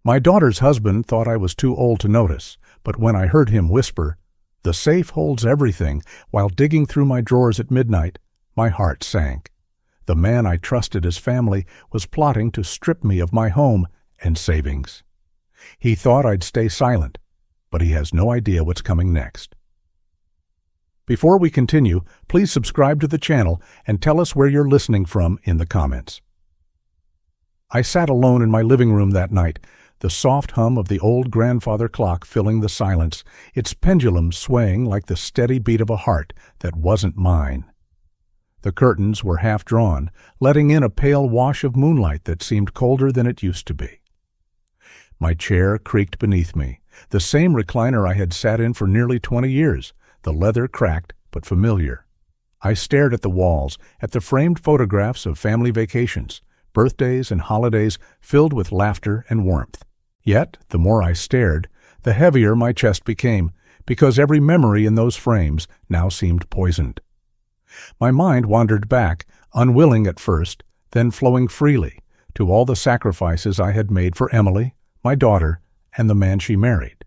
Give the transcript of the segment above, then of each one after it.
My daughter's husband thought I was too old to notice, but when I heard him whisper, "The safe holds everything," while digging through my drawers at midnight, my heart sank. The man I trusted as family was plotting to strip me of my home and savings. He thought I'd stay silent, but he has no idea what's coming next. Before we continue, please subscribe to the channel and tell us where you're listening from in the comments. I sat alone in my living room that night, the soft hum of the old grandfather clock filling the silence, its pendulum swaying like the steady beat of a heart that wasn't mine. The curtains were half drawn, letting in a pale wash of moonlight that seemed colder than it used to be. My chair creaked beneath me, the same recliner I had sat in for nearly 20 years, the leather cracked but familiar. I stared at the walls, at the framed photographs of family vacations, birthdays and holidays filled with laughter and warmth. Yet, the more I stared, the heavier my chest became, because every memory in those frames now seemed poisoned. My mind wandered back, unwilling at first, then flowing freely, to all the sacrifices I had made for Emily, my daughter, and the man she married,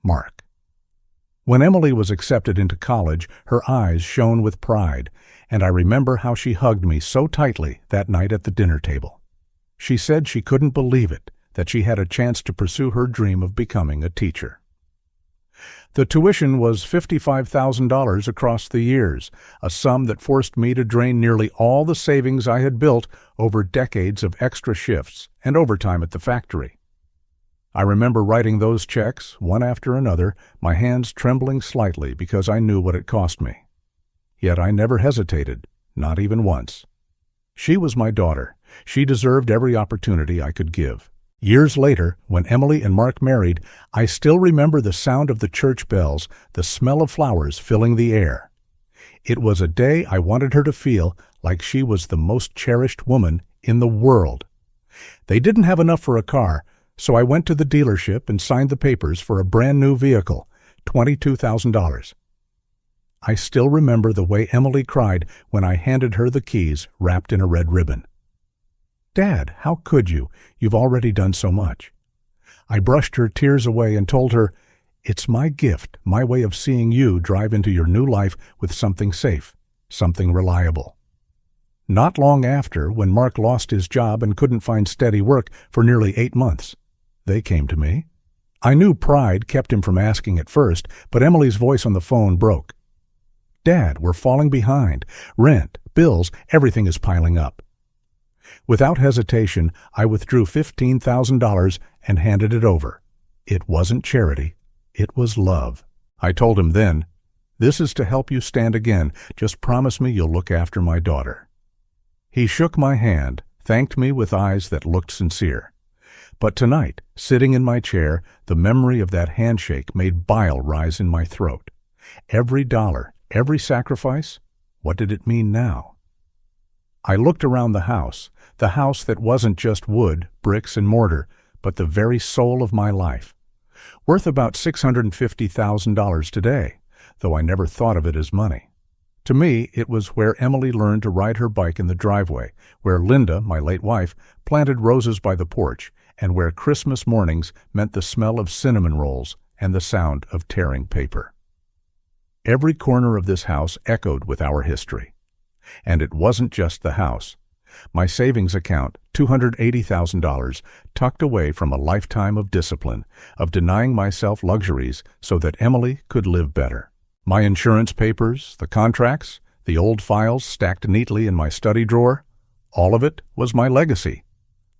Mark. When Emily was accepted into college, her eyes shone with pride, and I remember how she hugged me so tightly that night at the dinner table. She said she couldn't believe it, that she had a chance to pursue her dream of becoming a teacher. The tuition was $55,000 across the years, a sum that forced me to drain nearly all the savings I had built over decades of extra shifts and overtime at the factory. I remember writing those checks, one after another, my hands trembling slightly because I knew what it cost me. Yet I never hesitated, not even once. She was my daughter. She deserved every opportunity I could give. Years later, when Emily and Mark married, I still remember the sound of the church bells, the smell of flowers filling the air. It was a day I wanted her to feel like she was the most cherished woman in the world. They didn't have enough for a car, so I went to the dealership and signed the papers for a brand new vehicle, $22,000. I still remember the way Emily cried when I handed her the keys wrapped in a red ribbon. "Dad, how could you? You've already done so much." I brushed her tears away and told her, "It's my gift, my way of seeing you drive into your new life with something safe, something reliable." Not long after, when Mark lost his job and couldn't find steady work for nearly 8 months, they came to me. I knew pride kept him from asking at first, but Emily's voice on the phone broke. "Dad, we're falling behind. Rent, bills, everything is piling up." Without hesitation, I withdrew $15,000 and handed it over. It wasn't charity. It was love. I told him then, "This is to help you stand again. Just promise me you'll look after my daughter." He shook my hand, thanked me with eyes that looked sincere. But tonight, sitting in my chair, the memory of that handshake made bile rise in my throat. Every dollar, every sacrifice, what did it mean now? I looked around the house that wasn't just wood, bricks, and mortar, but the very soul of my life. Worth about $650,000 today, though I never thought of it as money. To me, it was where Emily learned to ride her bike in the driveway, where Linda, my late wife, planted roses by the porch, and where Christmas mornings meant the smell of cinnamon rolls and the sound of tearing paper. Every corner of this house echoed with our history. And it wasn't just the house. My savings account, $280,000, tucked away from a lifetime of discipline, of denying myself luxuries so that Emily could live better. My insurance papers, the contracts, the old files stacked neatly in my study drawer, all of it was my legacy.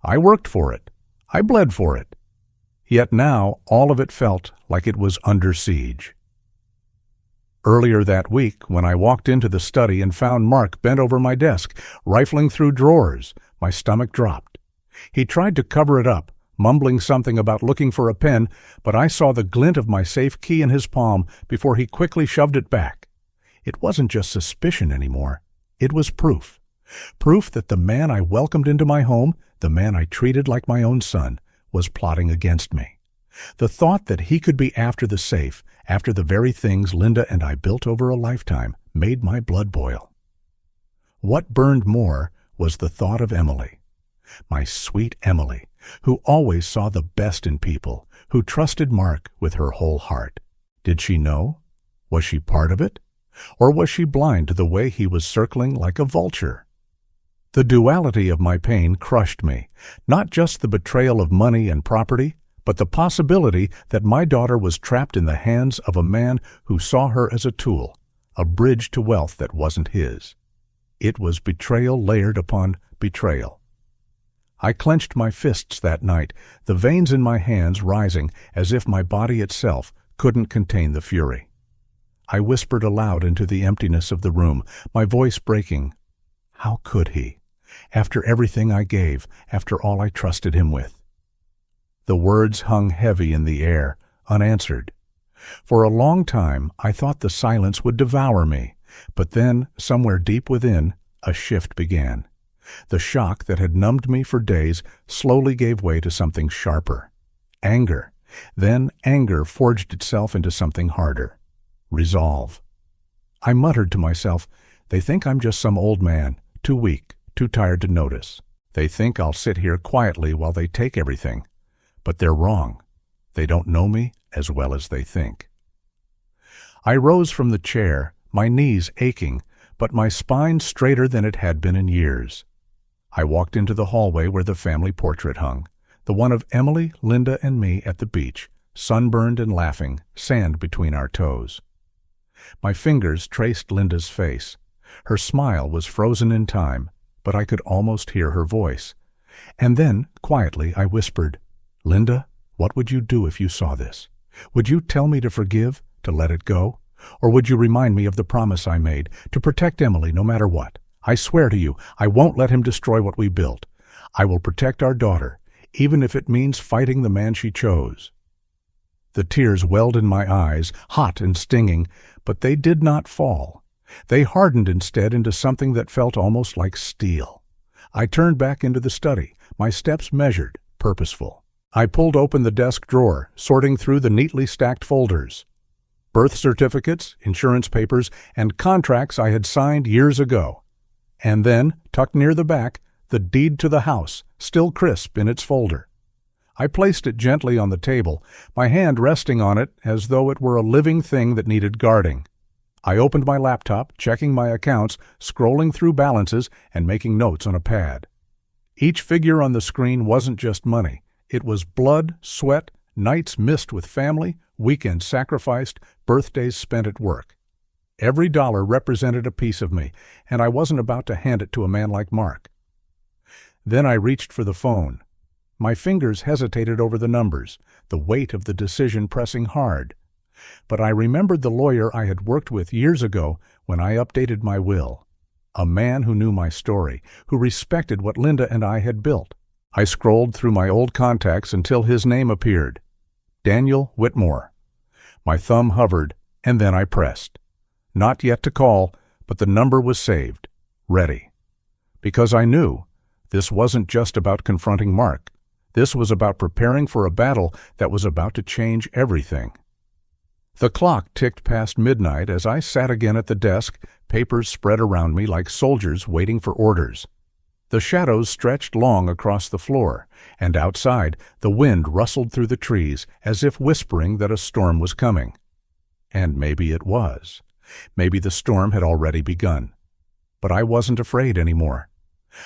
I worked for it. I bled for it. Yet now all of it felt like it was under siege. Earlier that week, when I walked into the study and found Mark bent over my desk, rifling through drawers, my stomach dropped. He tried to cover it up, mumbling something about looking for a pen, but I saw the glint of my safe key in his palm before he quickly shoved it back. It wasn't just suspicion anymore. It was proof. Proof that the man I welcomed into my home, the man I treated like my own son, was plotting against me. The thought that he could be after the safe, after the very things Linda and I built over a lifetime, made my blood boil. What burned more was the thought of Emily. My sweet Emily, who always saw the best in people, who trusted Mark with her whole heart. Did she know? Was she part of it? Or was she blind to the way he was circling like a vulture? The duality of my pain crushed me, not just the betrayal of money and property, but the possibility that my daughter was trapped in the hands of a man who saw her as a tool, a bridge to wealth that wasn't his. It was betrayal layered upon betrayal. I clenched my fists that night, the veins in my hands rising as if my body itself couldn't contain the fury. I whispered aloud into the emptiness of the room, my voice breaking. How could he? After everything I gave, after all I trusted him with. The words hung heavy in the air, unanswered. For a long time I thought the silence would devour me, but then, somewhere deep within, a shift began. The shock that had numbed me for days slowly gave way to something sharper. Anger. Then anger forged itself into something harder. Resolve. I muttered to myself, they think I'm just some old man, too weak, too tired to notice. They think I'll sit here quietly while they take everything. But they're wrong. They don't know me as well as they think. I rose from the chair, my knees aching, but my spine straighter than it had been in years. I walked into the hallway where the family portrait hung, the one of Emily, Linda, and me at the beach, sunburned and laughing, sand between our toes. My fingers traced Linda's face. Her smile was frozen in time, but I could almost hear her voice. And then, quietly, I whispered, Linda, what would you do if you saw this? Would you tell me to forgive, to let it go? Or would you remind me of the promise I made, to protect Emily no matter what? I swear to you, I won't let him destroy what we built. I will protect our daughter, even if it means fighting the man she chose. The tears welled in my eyes, hot and stinging, but they did not fall. They hardened instead into something that felt almost like steel. I turned back into the study, my steps measured, purposeful. I pulled open the desk drawer, sorting through the neatly stacked folders. Birth certificates, insurance papers, and contracts I had signed years ago. And then, tucked near the back, the deed to the house, still crisp in its folder. I placed it gently on the table, my hand resting on it as though it were a living thing that needed guarding. I opened my laptop, checking my accounts, scrolling through balances, and making notes on a pad. Each figure on the screen wasn't just money. It was blood, sweat, nights missed with family, weekends sacrificed, birthdays spent at work. Every dollar represented a piece of me, and I wasn't about to hand it to a man like Mark. Then I reached for the phone. My fingers hesitated over the numbers, the weight of the decision pressing hard. But I remembered the lawyer I had worked with years ago when I updated my will. A man who knew my story, who respected what Linda and I had built. I scrolled through my old contacts until his name appeared. Daniel Whitmore. My thumb hovered, and then I pressed. Not yet to call, but the number was saved. Ready. Because I knew this wasn't just about confronting Mark. This was about preparing for a battle that was about to change everything. The clock ticked past midnight as I sat again at the desk, papers spread around me like soldiers waiting for orders. The shadows stretched long across the floor, and outside the wind rustled through the trees as if whispering that a storm was coming. And maybe it was. Maybe the storm had already begun. But I wasn't afraid anymore.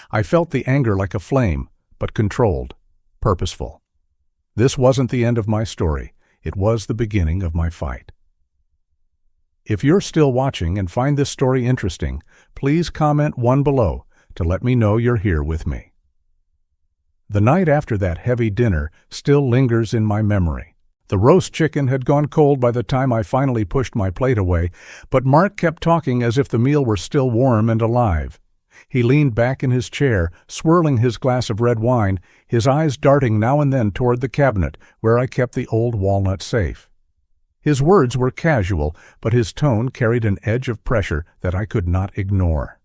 I felt the anger like a flame, but controlled, purposeful. This wasn't the end of my story. It was the beginning of my fight. If you're still watching and find this story interesting, please comment 1 below to let me know you're here with me. The night after that heavy dinner still lingers in my memory. The roast chicken had gone cold by the time I finally pushed my plate away, but Mark kept talking as if the meal were still warm and alive. He leaned back in his chair, swirling his glass of red wine, his eyes darting now and then toward the cabinet where I kept the old walnut safe. His words were casual, but his tone carried an edge of pressure that I could not ignore.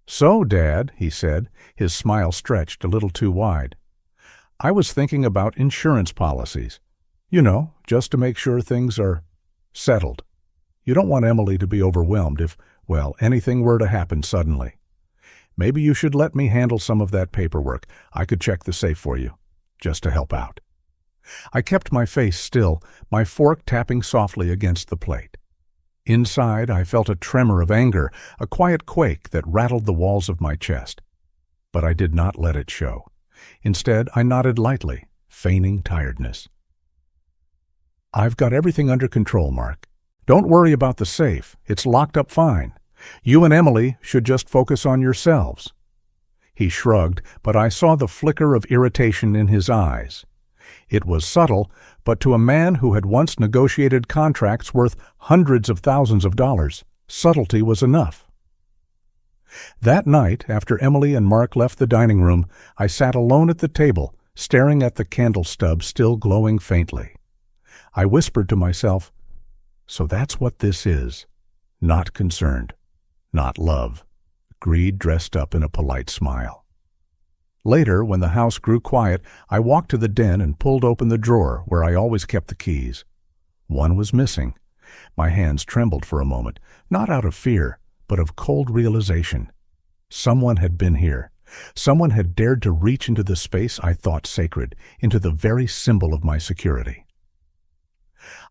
"So, Dad," he said, his smile stretched a little too wide. "I was thinking about insurance policies. You know, just to make sure things are settled. You don't want Emily to be overwhelmed if, well, anything were to happen suddenly. Maybe you should let me handle some of that paperwork. I could check the safe for you, just to help out." I kept my face still, my fork tapping softly against the plate. Inside, I felt a tremor of anger, a quiet quake that rattled the walls of my chest. But I did not let it show. Instead, I nodded lightly, feigning tiredness. "I've got everything under control, Mark. Don't worry about the safe. It's locked up fine. You and Emily should just focus on yourselves." He shrugged, but I saw the flicker of irritation in his eyes. It was subtle, but to a man who had once negotiated contracts worth hundreds of thousands of dollars, subtlety was enough. That night, after Emily and Mark left the dining room, I sat alone at the table, staring at the candle stub still glowing faintly. I whispered to myself, "So that's what this is. Not concerned. Not love. Greed dressed up in a polite smile." Later, when the house grew quiet, I walked to the den and pulled open the drawer where I always kept the keys. One was missing. My hands trembled for a moment, not out of fear, but of cold realization. Someone had been here. Someone had dared to reach into the space I thought sacred, into the very symbol of my security.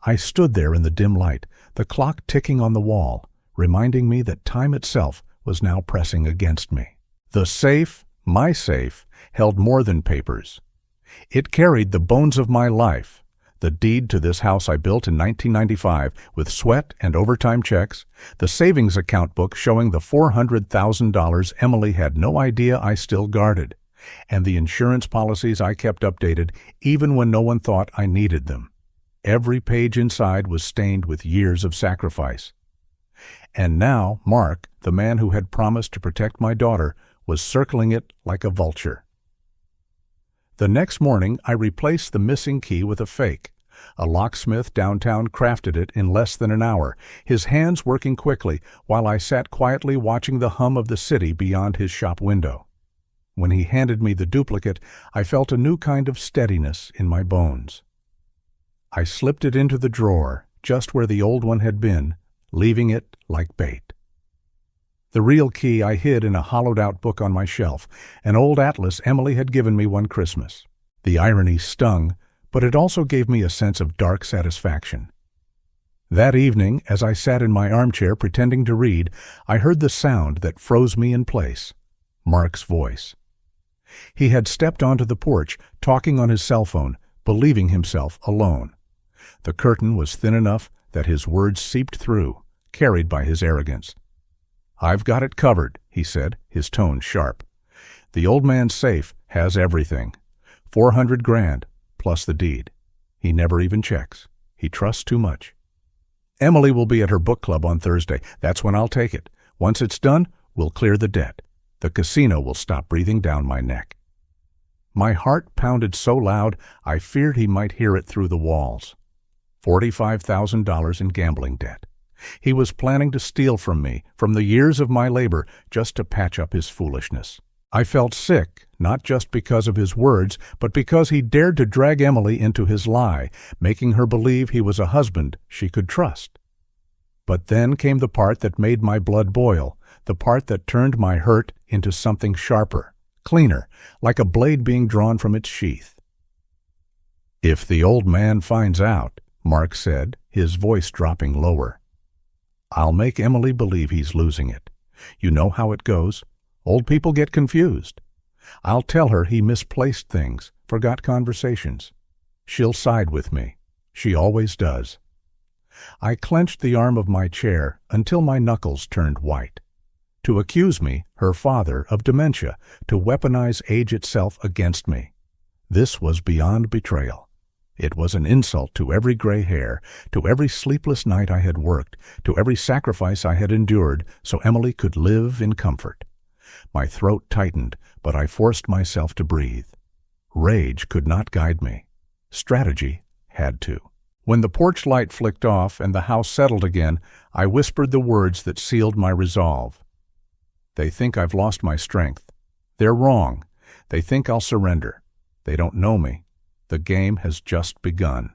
I stood there in the dim light, the clock ticking on the wall, reminding me that time itself was now pressing against me. The safe, my safe, held more than papers. It carried the bones of my life, the deed to this house I built in 1995 with sweat and overtime checks, the savings account book showing the $400,000 Emily had no idea I still guarded, and the insurance policies I kept updated even when no one thought I needed them. Every page inside was stained with years of sacrifice. And now Mark, the man who had promised to protect my daughter, was circling it like a vulture. The next morning, I replaced the missing key with a fake. A locksmith downtown crafted it in less than an hour, his hands working quickly while I sat quietly watching the hum of the city beyond his shop window. When he handed me the duplicate, I felt a new kind of steadiness in my bones. I slipped it into the drawer, just where the old one had been, leaving it like bait. The real key I hid in a hollowed-out book on my shelf, an old atlas Emily had given me one Christmas. The irony stung, but it also gave me a sense of dark satisfaction. That evening, as I sat in my armchair pretending to read, I heard the sound that froze me in place. Mark's voice. He had stepped onto the porch, talking on his cell phone, believing himself alone. The curtain was thin enough that his words seeped through, carried by his arrogance. "I've got it covered," he said, his tone sharp. "The old man's safe has everything. $400,000 plus the deed. He never even checks. He trusts too much. Emily will be at her book club on Thursday. That's when I'll take it. Once it's done, we'll clear the debt. The casino will stop breathing down my neck." My heart pounded so loud I feared he might hear it through the walls. $45,000 in gambling debt. He was planning to steal from me, from the years of my labor, just to patch up his foolishness. I felt sick, not just because of his words, but because he dared to drag Emily into his lie, making her believe he was a husband she could trust. But then came the part that made my blood boil, the part that turned my hurt into something sharper, cleaner, like a blade being drawn from its sheath. "If the old man finds out," Mark said, his voice dropping lower, "I'll make Emily believe he's losing it. You know how it goes. Old people get confused. I'll tell her he misplaced things, forgot conversations. She'll side with me. She always does." I clenched the arm of my chair until my knuckles turned white. To accuse me, her father, of dementia, to weaponize age itself against me. This was beyond betrayal. It was an insult to every gray hair, to every sleepless night I had worked, to every sacrifice I had endured so Emily could live in comfort. My throat tightened, but I forced myself to breathe. Rage could not guide me. Strategy had to. When the porch light flicked off and the house settled again, I whispered the words that sealed my resolve. "They think I've lost my strength. They're wrong. They think I'll surrender. They don't know me. The game has just begun."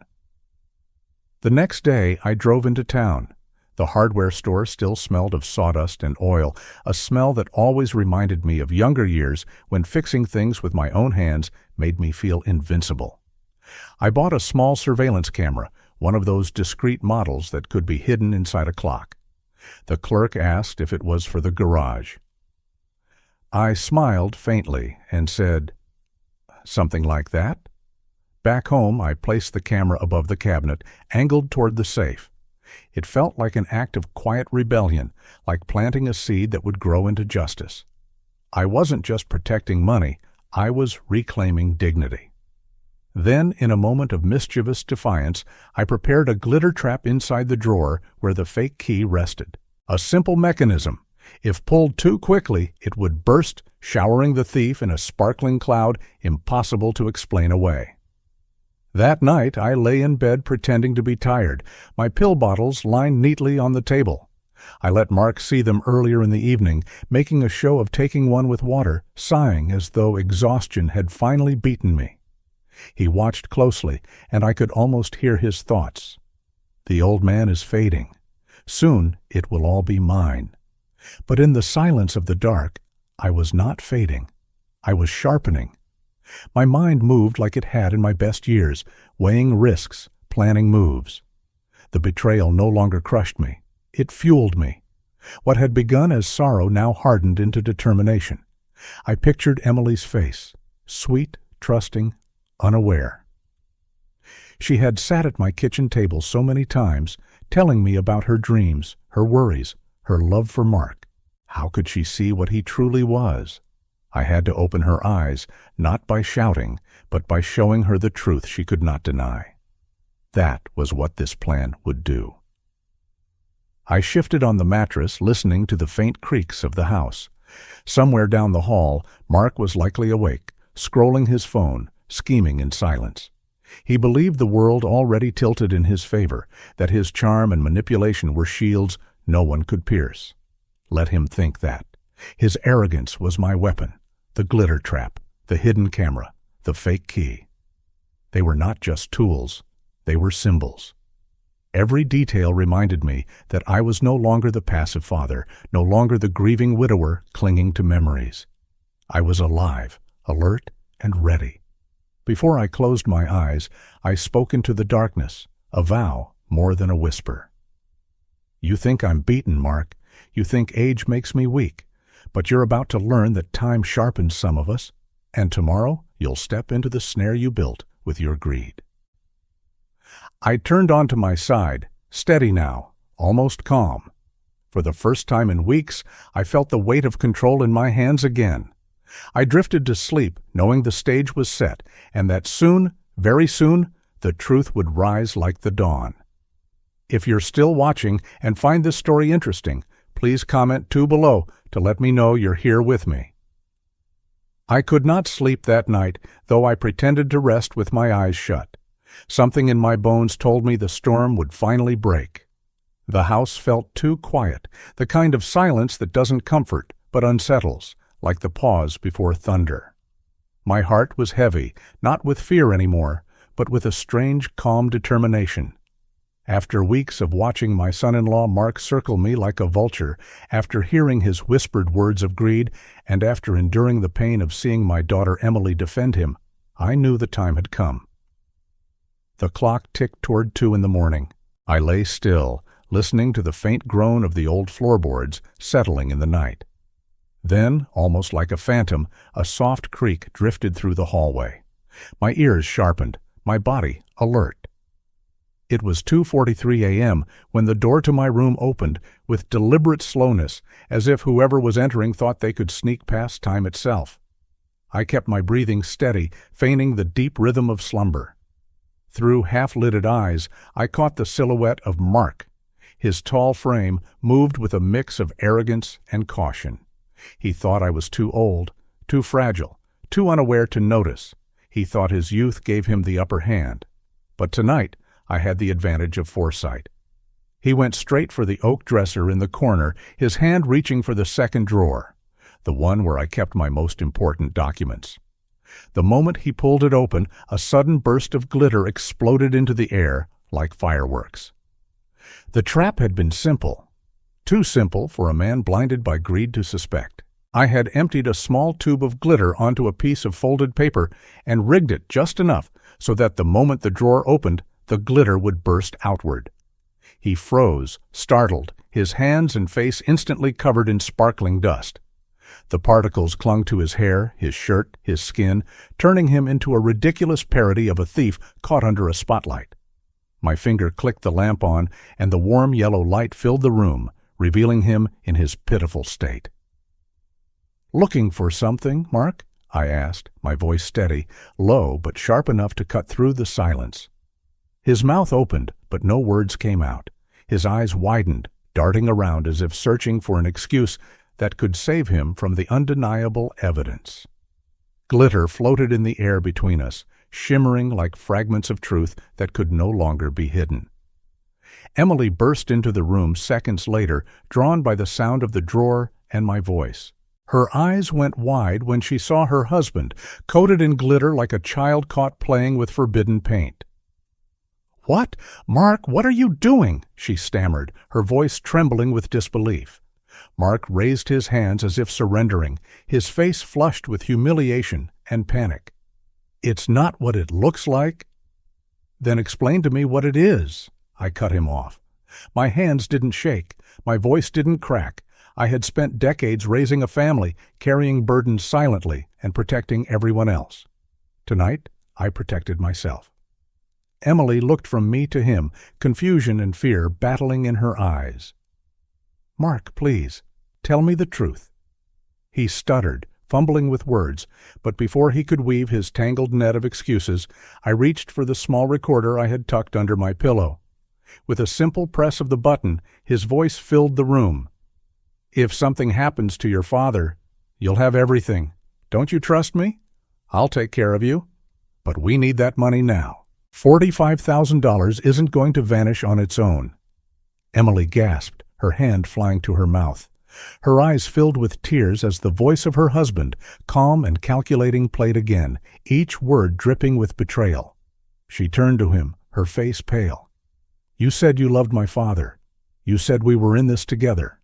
The next day, I drove into town. The hardware store still smelled of sawdust and oil, a smell that always reminded me of younger years when fixing things with my own hands made me feel invincible. I bought a small surveillance camera, one of those discreet models that could be hidden inside a clock. The clerk asked if it was for the garage. I smiled faintly and said, "Something like that?" Back home, I placed the camera above the cabinet, angled toward the safe. It felt like an act of quiet rebellion, like planting a seed that would grow into justice. I wasn't just protecting money, I was reclaiming dignity. Then, in a moment of mischievous defiance, I prepared a glitter trap inside the drawer where the fake key rested. A simple mechanism. If pulled too quickly, it would burst, showering the thief in a sparkling cloud impossible to explain away. That night, I lay in bed pretending to be tired, my pill bottles lined neatly on the table. I let Mark see them earlier in the evening, making a show of taking one with water, sighing as though exhaustion had finally beaten me. He watched closely, and I could almost hear his thoughts. The old man is fading. Soon it will all be mine. But in the silence of the dark, I was not fading. I was sharpening. My mind moved like it had in my best years, weighing risks, planning moves. The betrayal no longer crushed me. It fueled me. What had begun as sorrow now hardened into determination. I pictured Emily's face, sweet, trusting, unaware. She had sat at my kitchen table so many times, telling me about her dreams, her worries, her love for Mark. How could she see what he truly was? I had to open her eyes, not by shouting, but by showing her the truth she could not deny. That was what this plan would do. I shifted on the mattress, listening to the faint creaks of the house. Somewhere down the hall, Mark was likely awake, scrolling his phone, scheming in silence. He believed the world already tilted in his favor, that his charm and manipulation were shields no one could pierce. Let him think that. His arrogance was my weapon, the glitter trap, the hidden camera, the fake key. They were not just tools, they were symbols. Every detail reminded me that I was no longer the passive father, no longer the grieving widower clinging to memories. I was alive, alert, and ready. Before I closed my eyes, I spoke into the darkness, a vow more than a whisper. You think I'm beaten, Mark. You think age makes me weak. But you're about to learn that time sharpens some of us, and tomorrow you'll step into the snare you built with your greed. I turned onto my side, steady now, almost calm. For the first time in weeks, I felt the weight of control in my hands again. I drifted to sleep, knowing the stage was set, and that soon, very soon, the truth would rise like the dawn. If you're still watching and find this story interesting, please comment 2 below to let me know you're here with me. I could not sleep that night, though I pretended to rest with my eyes shut. Something in my bones told me the storm would finally break. The house felt too quiet, the kind of silence that doesn't comfort but unsettles, like the pause before thunder. My heart was heavy, not with fear anymore, but with a strange, calm determination. After weeks of watching my son-in-law Mark circle me like a vulture, after hearing his whispered words of greed, and after enduring the pain of seeing my daughter Emily defend him, I knew the time had come. The clock ticked toward 2 in the morning. I lay still, listening to the faint groan of the old floorboards settling in the night. Then, almost like a phantom, a soft creak drifted through the hallway. My ears sharpened, my body alert. It was 2:43 a.m. when the door to my room opened with deliberate slowness, as if whoever was entering thought they could sneak past time itself. I kept my breathing steady, feigning the deep rhythm of slumber. Through half-lidded eyes, I caught the silhouette of Mark. His tall frame moved with a mix of arrogance and caution. He thought I was too old, too fragile, too unaware to notice. He thought his youth gave him the upper hand. But tonight, I had the advantage of foresight. He went straight for the oak dresser in the corner, his hand reaching for the second drawer, the one where I kept my most important documents. The moment he pulled it open, a sudden burst of glitter exploded into the air like fireworks. The trap had been simple, too simple for a man blinded by greed to suspect. I had emptied a small tube of glitter onto a piece of folded paper and rigged it just enough so that the moment the drawer opened, the glitter would burst outward. He froze, startled, his hands and face instantly covered in sparkling dust. The particles clung to his hair, his shirt, his skin, turning him into a ridiculous parody of a thief caught under a spotlight. My finger clicked the lamp on, and the warm yellow light filled the room, revealing him in his pitiful state. "Looking for something, Mark?" I asked, my voice steady, low but sharp enough to cut through the silence. His mouth opened, but no words came out. His eyes widened, darting around as if searching for an excuse that could save him from the undeniable evidence. Glitter floated in the air between us, shimmering like fragments of truth that could no longer be hidden. Emily burst into the room seconds later, drawn by the sound of the drawer and my voice. Her eyes went wide when she saw her husband, coated in glitter like a child caught playing with forbidden paint. "What? Mark, what are you doing?" she stammered, her voice trembling with disbelief. Mark raised his hands as if surrendering, his face flushed with humiliation and panic. "It's not what it looks like." "Then explain to me what it is." I cut him off. My hands didn't shake, my voice didn't crack. I had spent decades raising a family, carrying burdens silently and protecting everyone else. Tonight, I protected myself. Emily looked from me to him, confusion and fear battling in her eyes. "Mark, please, tell me the truth." He stuttered, fumbling with words, but before he could weave his tangled net of excuses, I reached for the small recorder I had tucked under my pillow. With a simple press of the button, his voice filled the room. "If something happens to your father, you'll have everything. Don't you trust me? I'll take care of you. But we need that money now. $45,000 isn't going to vanish on its own." Emily gasped, her hand flying to her mouth. Her eyes filled with tears as the voice of her husband, calm and calculating, played again, each word dripping with betrayal. She turned to him, her face pale. "You said you loved my father. You said we were in this together."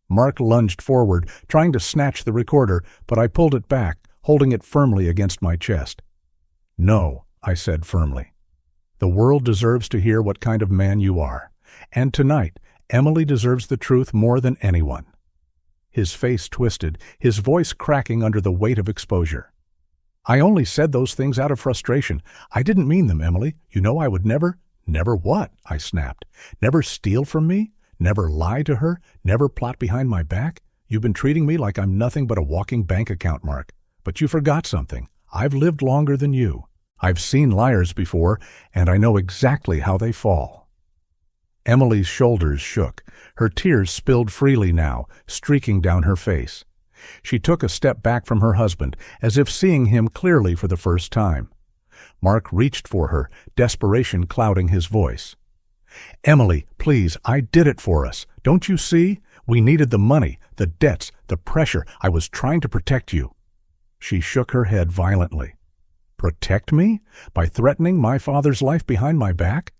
Mark lunged forward, trying to snatch the recorder, but I pulled it back, holding it firmly against my chest. "No," I said firmly. "The world deserves to hear what kind of man you are. And tonight, Emily deserves the truth more than anyone." His face twisted, his voice cracking under the weight of exposure. "I only said those things out of frustration. I didn't mean them, Emily. You know I would never—" "Never what?" I snapped. "Never steal from me? Never lie to her? Never plot behind my back? You've been treating me like I'm nothing but a walking bank account, Mark. But you forgot something. I've lived longer than you. I've seen liars before, and I know exactly how they fall." Emily's shoulders shook. Her tears spilled freely now, streaking down her face. She took a step back from her husband, as if seeing him clearly for the first time. Mark reached for her, desperation clouding his voice. "Emily, please, I did it for us. Don't you see? We needed the money, the debts, the pressure. I was trying to protect you." She shook her head violently. "Protect me? By threatening my father's life behind my back?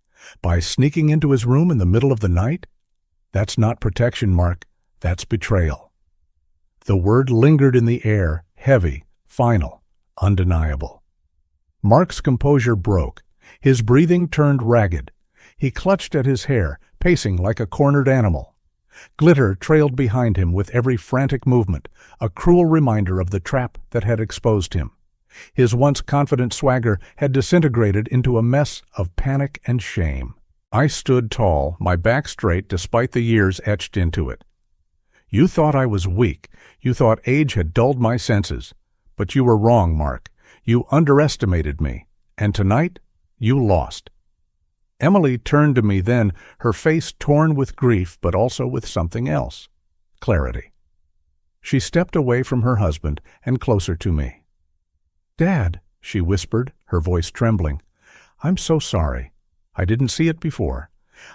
By sneaking into his room in the middle of the night? That's not protection, Mark. That's betrayal." The word lingered in the air, heavy, final, undeniable. Mark's composure broke. His breathing turned ragged. He clutched at his hair, pacing like a cornered animal. Glitter trailed behind him with every frantic movement, a cruel reminder of the trap that had exposed him. His once confident swagger had disintegrated into a mess of panic and shame. I stood tall, my back straight despite the years etched into it. "You thought I was weak. You thought age had dulled my senses. But you were wrong, Mark. You underestimated me. And tonight, you lost." Emily turned to me then, her face torn with grief but also with something else. Clarity. She stepped away from her husband and closer to me. "Dad," she whispered, her voice trembling, "I'm so sorry. I didn't see it before.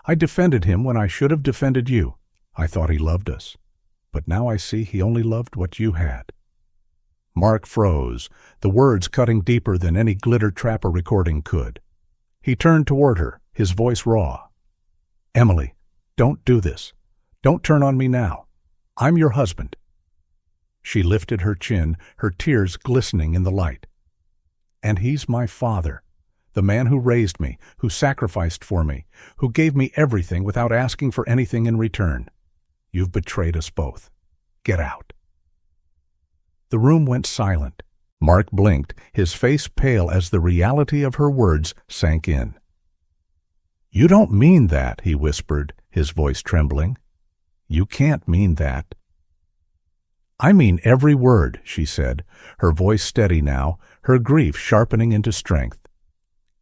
I defended him when I should have defended you. I thought he loved us. But now I see he only loved what you had." Mark froze, the words cutting deeper than any glitter trapper recording could. He turned toward her, his voice raw. "Emily, Don't do this. Don't turn on me now. I'm your husband." She lifted her chin, her tears glistening in the light. "And he's my father, the man who raised me, who sacrificed for me, who gave me everything without asking for anything in return. You've betrayed us both. Get out." The room went silent. Mark blinked, his face pale as the reality of her words sank in. "You don't mean that," he whispered, his voice trembling. "You can't mean that." "I mean every word," she said, her voice steady now, her grief sharpening into strength.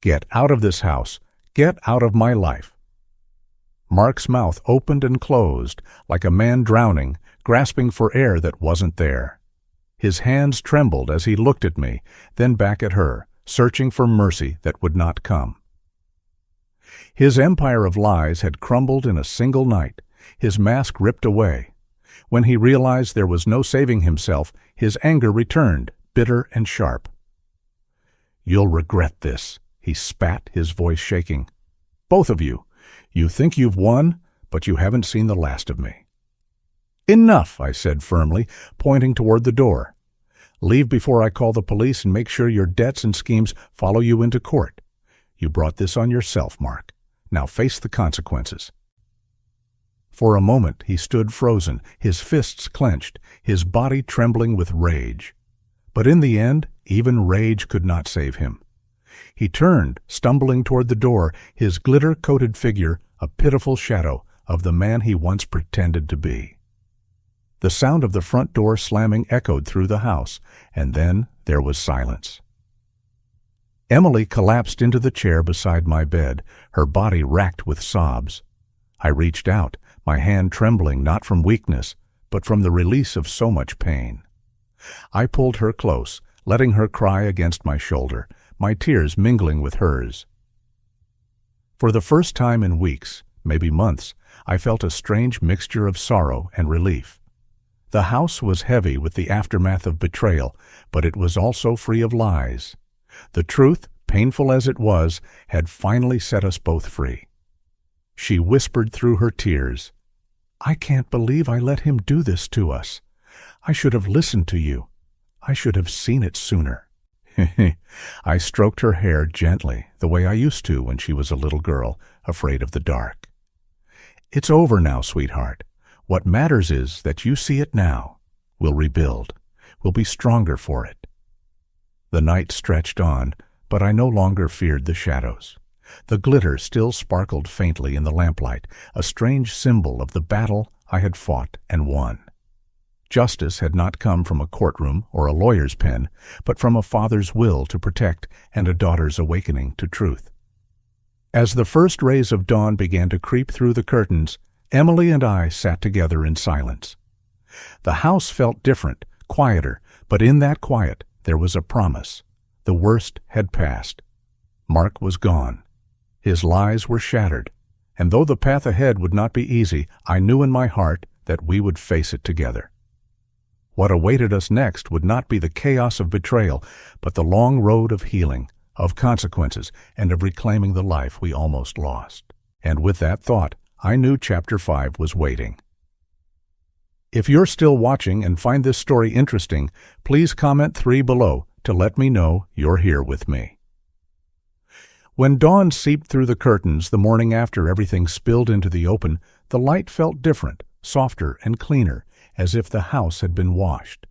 "Get out of this house. Get out of my life." Mark's mouth opened and closed, like a man drowning, grasping for air that wasn't there. His hands trembled as he looked at me, then back at her, searching for mercy that would not come. His empire of lies had crumbled in a single night, his mask ripped away. When he realized there was no saving himself, his anger returned, bitter and sharp. "You'll regret this," he spat, his voice shaking. "Both of you. You think you've won, but you haven't seen the last of me." "Enough," I said firmly, pointing toward the door. "Leave before I call the police and make sure your debts and schemes follow you into court. You brought this on yourself, Mark. Now face the consequences." For a moment he stood frozen, his fists clenched, his body trembling with rage. But in the end, even rage could not save him. He turned, stumbling toward the door, his glitter-coated figure a pitiful shadow of the man he once pretended to be. The sound of the front door slamming echoed through the house, and then there was silence. Emily collapsed into the chair beside my bed, her body racked with sobs. I reached out, my hand trembling not from weakness, but from the release of so much pain. I pulled her close, letting her cry against my shoulder, my tears mingling with hers. For the first time in weeks, maybe months, I felt a strange mixture of sorrow and relief. The house was heavy with the aftermath of betrayal, but it was also free of lies. The truth, painful as it was, had finally set us both free. She whispered through her tears, "I can't believe I let him do this to us. I should have listened to you. I should have seen it sooner." I stroked her hair gently, the way I used to when she was a little girl, afraid of the dark. "It's over now, sweetheart. What matters is that you see it now. We'll rebuild. We'll be stronger for it." The night stretched on, but I no longer feared the shadows. The glitter still sparkled faintly in the lamplight, a strange symbol of the battle I had fought and won. Justice had not come from a courtroom or a lawyer's pen, but from a father's will to protect and a daughter's awakening to truth. As the first rays of dawn began to creep through the curtains, Emily and I sat together in silence. The house felt different, quieter, but in that quiet there was a promise. The worst had passed. Mark was gone. His lies were shattered, and though the path ahead would not be easy, I knew in my heart that we would face it together. What awaited us next would not be the chaos of betrayal, but the long road of healing, of consequences, and of reclaiming the life we almost lost. And with that thought, I knew Chapter 5 was waiting. If you're still watching and find this story interesting, please comment 3 below to let me know you're here with me. When dawn seeped through the curtains the morning after everything spilled into the open, the light felt different, softer and cleaner, as if the house had been washed.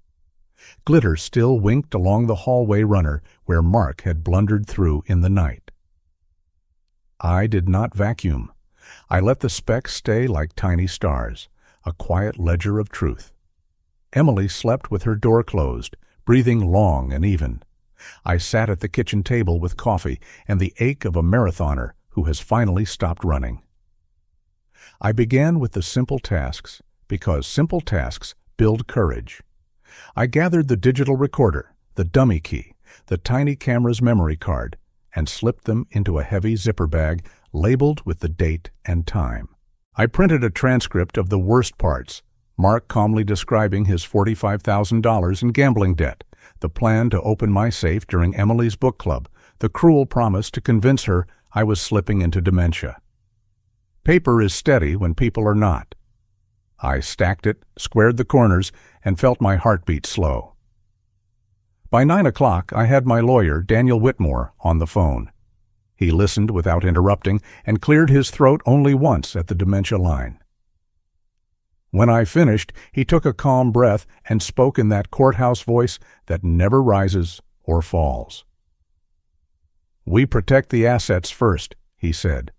Glitter still winked along the hallway runner where Mark had blundered through in the night. I did not vacuum. I let the specks stay like tiny stars, a quiet ledger of truth. Emily slept with her door closed, breathing long and even. I sat at the kitchen table with coffee and the ache of a marathoner who has finally stopped running. I began with the simple tasks, because simple tasks build courage. I gathered the digital recorder, the dummy key, the tiny camera's memory card, and slipped them into a heavy zipper bag labeled with the date and time. I printed a transcript of the worst parts, Mark calmly describing his $45,000 in gambling debt, the plan to open my safe during Emily's book club, the cruel promise to convince her I was slipping into dementia. Paper is steady when people are not. I stacked it, squared the corners, and felt my heartbeat slow. By 9 o'clock, I had my lawyer, Daniel Whitmore, on the phone. He listened without interrupting and cleared his throat only once at the dementia line. When I finished, he took a calm breath and spoke in that courthouse voice that never rises or falls. "We protect the assets first," he said.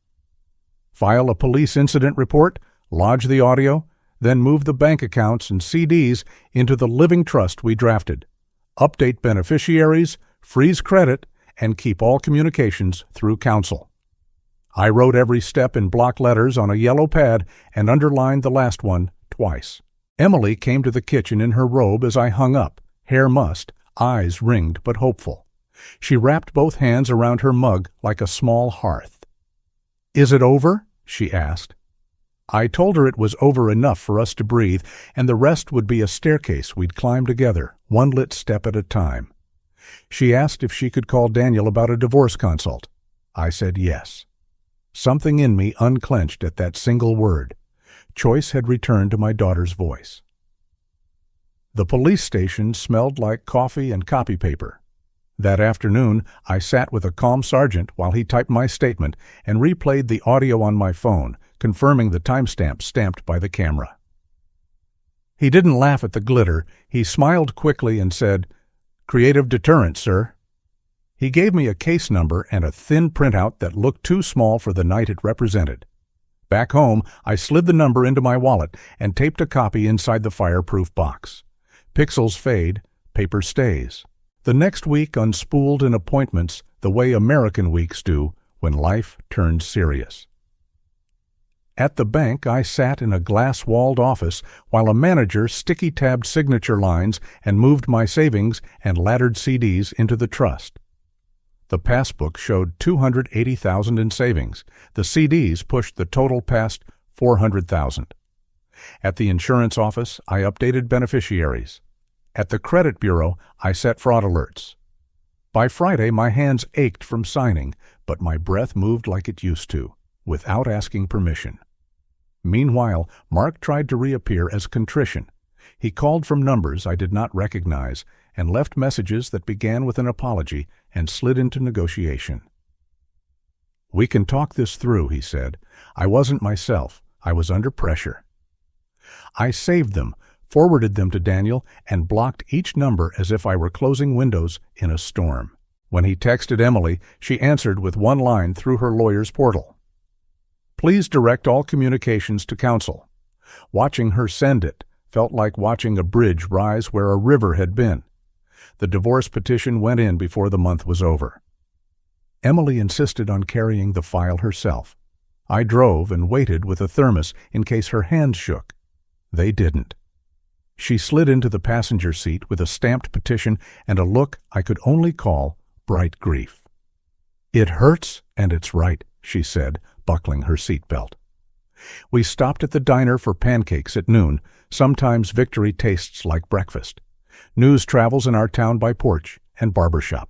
"File a police incident report, lodge the audio, then move the bank accounts and CDs into the living trust we drafted. Update beneficiaries, freeze credit, and keep all communications through counsel." I wrote every step in block letters on a yellow pad and underlined the last one twice. Emily came to the kitchen in her robe as I hung up, hair mussed, eyes ringed but hopeful. She wrapped both hands around her mug like a small hearth. "Is it over?" she asked. I told her it was over enough for us to breathe, and the rest would be a staircase we'd climb together, one lit step at a time. She asked if she could call Daniel about a divorce consult. I said yes. Something in me unclenched at that single word. Choice had returned to my daughter's voice. The police station smelled like coffee and copy paper. That afternoon, I sat with a calm sergeant while he typed my statement and replayed the audio on my phone, confirming the timestamp stamped by the camera. He didn't laugh at the glitter. He smiled quickly and said, "Creative deterrent, sir." He gave me a case number and a thin printout that looked too small for the night it represented. Back home, I slid the number into my wallet and taped a copy inside the fireproof box. Pixels fade, paper stays. The next week unspooled in appointments the way American weeks do when life turns serious. At the bank, I sat in a glass-walled office while a manager sticky-tabbed signature lines and moved my savings and laddered CDs into the trust. The passbook showed $280,000 in savings. The CDs pushed the total past $400,000. At the insurance office, I updated beneficiaries. At the credit bureau, I set fraud alerts. By Friday, my hands ached from signing, but my breath moved like it used to, without asking permission. Meanwhile, Mark tried to reappear as contrition. He called from numbers I did not recognize and left messages that began with an apology and slid into negotiation. "We can talk this through," he said. "I wasn't myself. I was under pressure." I saved them, forwarded them to Daniel, and blocked each number as if I were closing windows in a storm. When he texted Emily, she answered with one line through her lawyer's portal. "Please direct all communications to counsel." Watching her send it felt like watching a bridge rise where a river had been. The divorce petition went in before the month was over. Emily insisted on carrying the file herself. I drove and waited with a thermos in case her hands shook. They didn't. She slid into the passenger seat with a stamped petition and a look I could only call bright grief. "It hurts, and it's right," she said, buckling her seatbelt. We stopped at the diner for pancakes at noon. Sometimes victory tastes like breakfast. News travels in our town by porch and barbershop.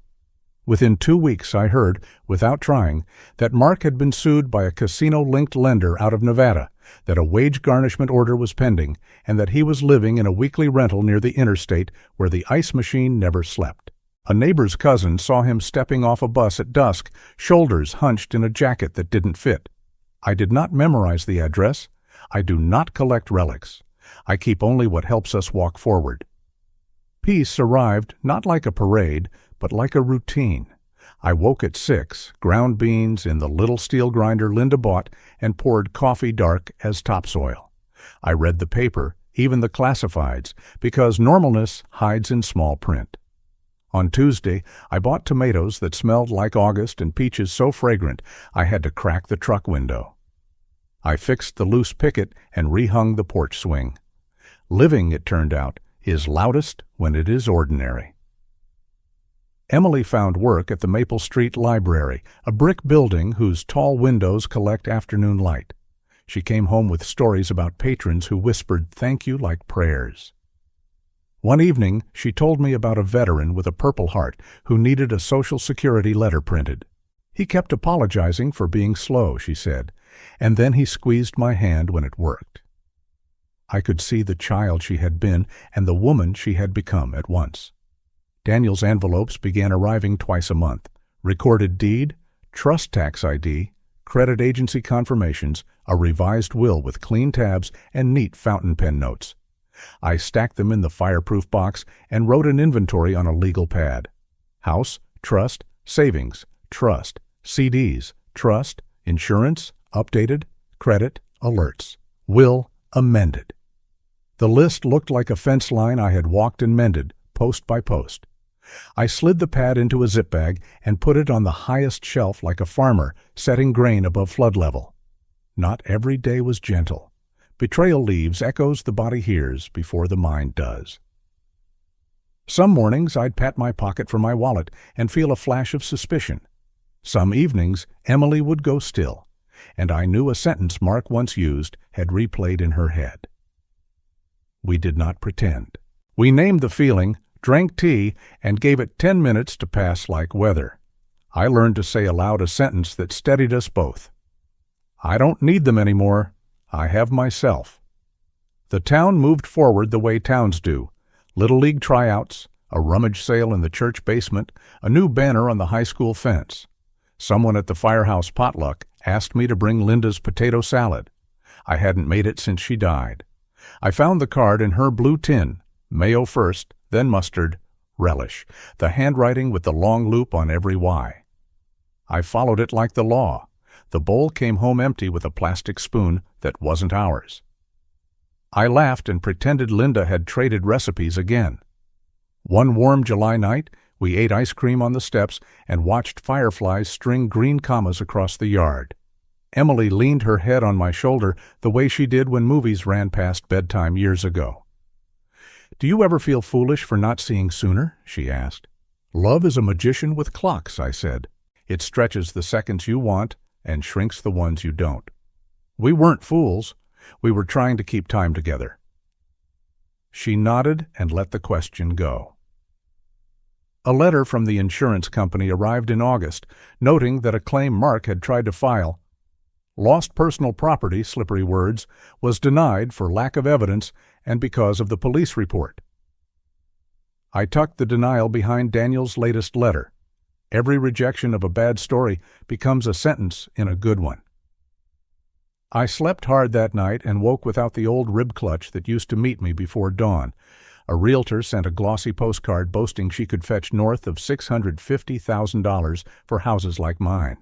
Within 2 weeks, I heard, without trying, that Mark had been sued by a casino-linked lender out of Nevada, that a wage garnishment order was pending, and that he was living in a weekly rental near the interstate where the ice machine never slept. A neighbor's cousin saw him stepping off a bus at dusk, shoulders hunched in a jacket that didn't fit. I did not memorize the address. I do not collect relics. I keep only what helps us walk forward. Peace arrived not like a parade, but like a routine. I woke at 6, ground beans in the little steel grinder Linda bought, and poured coffee dark as topsoil. I read the paper, even the classifieds, because normalness hides in small print. On Tuesday, I bought tomatoes that smelled like August and peaches so fragrant I had to crack the truck window. I fixed the loose picket and rehung the porch swing. Living, it turned out, is loudest when it is ordinary. Emily found work at the Maple Street Library, a brick building whose tall windows collect afternoon light. She came home with stories about patrons who whispered thank you like prayers. One evening, she told me about a veteran with a Purple Heart who needed a Social Security letter printed. He kept apologizing for being slow, she said, and then he squeezed my hand when it worked. I could see the child she had been and the woman she had become at once. Daniel's envelopes began arriving twice a month. Recorded deed, trust tax ID, credit agency confirmations, a revised will with clean tabs and neat fountain pen notes. I stacked them in the fireproof box and wrote an inventory on a legal pad. House, trust, savings, trust, CDs, trust, insurance, updated, credit, alerts, will, amended. The list looked like a fence line I had walked and mended, post by post. I slid the pad into a zip bag and put it on the highest shelf like a farmer setting grain above flood level. Not every day was gentle. Betrayal leaves echoes the body hears before the mind does. Some mornings I'd pat my pocket for my wallet and feel a flash of suspicion. Some evenings Emily would go still, and I knew a sentence Mark once used had replayed in her head. We did not pretend. We named the feeling, drank tea, and gave it 10 minutes to pass like weather. I learned to say aloud a sentence that steadied us both. I don't need them anymore. I have myself. The town moved forward the way towns do. Little League tryouts, a rummage sale in the church basement, a new banner on the high school fence. Someone at the firehouse potluck asked me to bring Linda's potato salad. I hadn't made it since she died. I found the card in her blue tin, mayo first, then mustard, relish, the handwriting with the long loop on every Y. I followed it like the law. The bowl came home empty with a plastic spoon that wasn't ours. I laughed and pretended Linda had traded recipes again. One warm July night, we ate ice cream on the steps and watched fireflies string green commas across the yard. Emily leaned her head on my shoulder the way she did when movies ran past bedtime years ago. "Do you ever feel foolish for not seeing sooner?" she asked. "Love is a magician with clocks," I said. "It stretches the seconds you want and shrinks the ones you don't." We weren't fools. We were trying to keep time together. She nodded and let the question go. A letter from the insurance company arrived in August, noting that a claim Mark had tried to file, lost personal property, slippery words, was denied for lack of evidence and because of the police report. I tucked the denial behind Daniel's latest letter. Every rejection of a bad story becomes a sentence in a good one. I slept hard that night and woke without the old rib clutch that used to meet me before dawn. A realtor sent a glossy postcard boasting she could fetch north of $650,000 for houses like mine.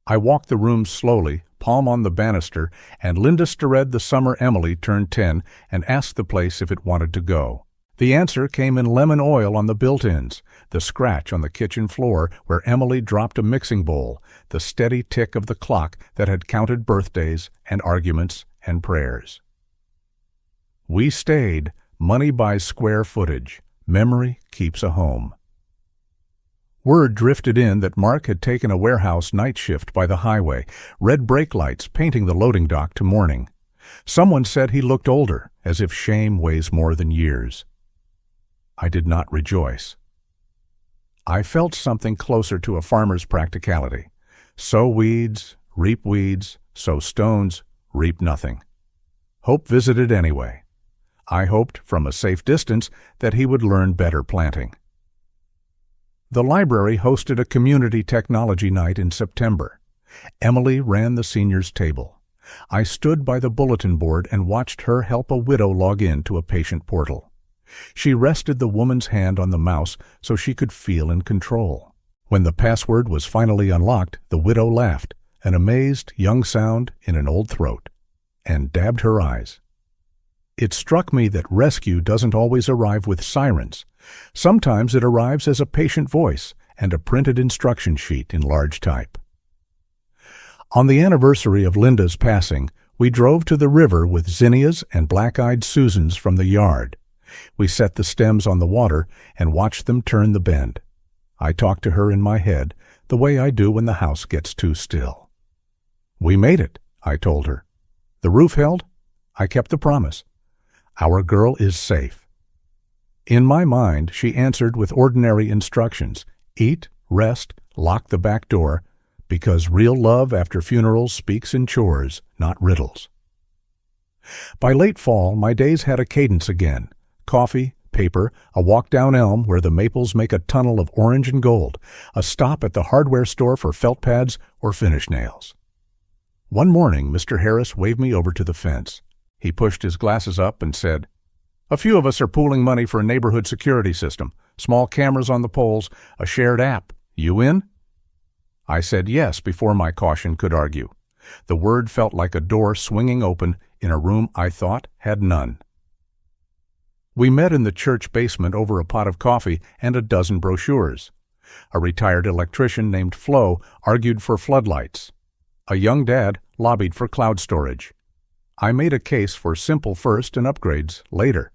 I walked the room slowly, palm on the banister, and Linda stirred the summer Emily turned 10 and asked the place if it wanted to go. The answer came in lemon oil on the built-ins, the scratch on the kitchen floor where Emily dropped a mixing bowl, the steady tick of the clock that had counted birthdays and arguments and prayers. We stayed. Money buys square footage. Memory keeps a home. Word drifted in that Mark had taken a warehouse night shift by the highway, red brake lights painting the loading dock to morning. Someone said he looked older, as if shame weighs more than years. I did not rejoice. I felt something closer to a farmer's practicality. Sow weeds, reap weeds, sow stones, reap nothing. Hope visited anyway. I hoped from a safe distance that he would learn better planting. The library hosted a community technology night in September. Emily ran the seniors' table. I stood by the bulletin board and watched her help a widow log in to a patient portal. She rested the woman's hand on the mouse so she could feel in control. When the password was finally unlocked, the widow laughed, an amazed young sound in an old throat, and dabbed her eyes. It struck me that rescue doesn't always arrive with sirens. Sometimes it arrives as a patient voice and a printed instruction sheet in large type. On the anniversary of Linda's passing, we drove to the river with zinnias and black-eyed Susans from the yard. We set the stems on the water and watched them turn the bend. I talked to her in my head, the way I do when the house gets too still. "We made it," I told her. "The roof held. I kept the promise. Our girl is safe." In my mind, she answered with ordinary instructions: eat, rest, lock the back door, because real love after funerals speaks in chores, not riddles. By late fall, my days had a cadence again. Coffee, paper, a walk down Elm where the maples make a tunnel of orange and gold, a stop at the hardware store for felt pads or finish nails. One morning, Mr. Harris waved me over to the fence. He pushed his glasses up and said, "A few of us are pooling money for a neighborhood security system, small cameras on the poles, a shared app. You in?" I said yes before my caution could argue. The word felt like a door swinging open in a room I thought had none. We met in the church basement over a pot of coffee and a dozen brochures. A retired electrician named Flo argued for floodlights. A young dad lobbied for cloud storage. I made a case for simple first and upgrades later.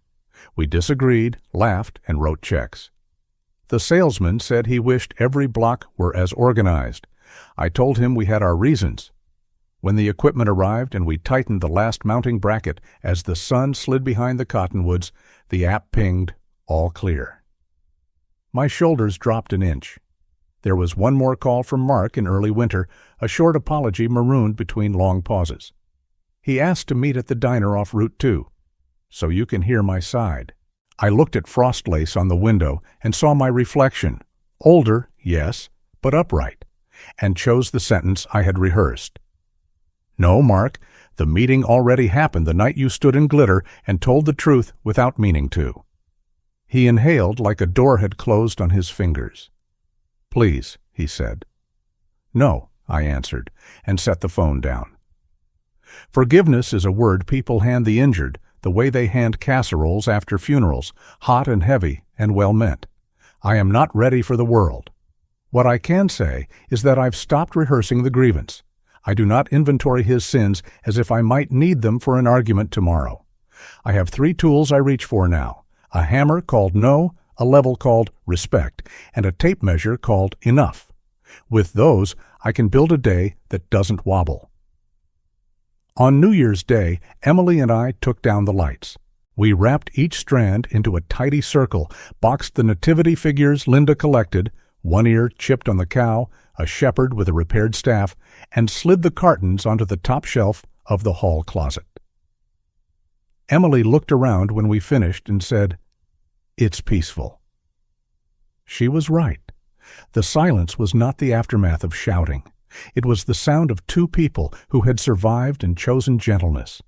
We disagreed, laughed, and wrote checks. The salesman said he wished every block were as organized. I told him we had our reasons. When the equipment arrived and we tightened the last mounting bracket as the sun slid behind the cottonwoods, the app pinged, "All clear." My shoulders dropped an inch. There was one more call from Mark in early winter, a short apology marooned between long pauses. He asked to meet at the diner off Route 2. "So you can hear my side." I looked at frost lace on the window and saw my reflection. Older, yes, but upright, and chose the sentence I had rehearsed. "No, Mark, the meeting already happened the night you stood in glitter and told the truth without meaning to." He inhaled like a door had closed on his fingers. "Please," he said. "No," I answered, and set the phone down. Forgiveness is a word people hand the injured the way they hand casseroles after funerals, hot and heavy and well-meant. I am not ready for the world. What I can say is that I've stopped rehearsing the grievance. I do not inventory his sins as if I might need them for an argument tomorrow. I have 3 tools I reach for now: a hammer called no, a level called respect, and a tape measure called enough. With those, I can build a day that doesn't wobble. On New Year's Day, Emily and I took down the lights. We wrapped each strand into a tidy circle, boxed the nativity figures Linda collected, one ear chipped on the cow, a shepherd with a repaired staff, and slid the cartons onto the top shelf of the hall closet. Emily looked around when we finished and said, "It's peaceful." She was right. The silence was not the aftermath of shouting. It was the sound of 2 people who had survived and chosen gentleness.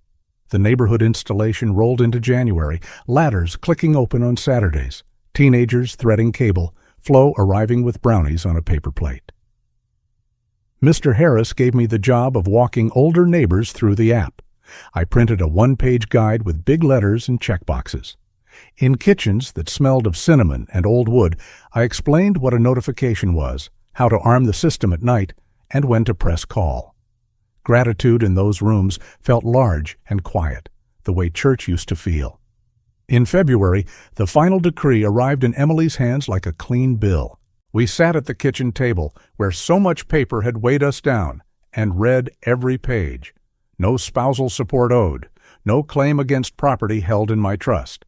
The neighborhood installation rolled into January, ladders clicking open on Saturdays, teenagers threading cable, Flo arriving with brownies on a paper plate. Mr. Harris gave me the job of walking older neighbors through the app. I printed a 1-page guide with big letters and checkboxes. In kitchens that smelled of cinnamon and old wood, I explained what a notification was, how to arm the system at night, and when to press call. Gratitude in those rooms felt large and quiet, the way church used to feel. In February, the final decree arrived in Emily's hands like a clean bill. We sat at the kitchen table, where so much paper had weighed us down, and read every page. No spousal support owed, no claim against property held in my trust.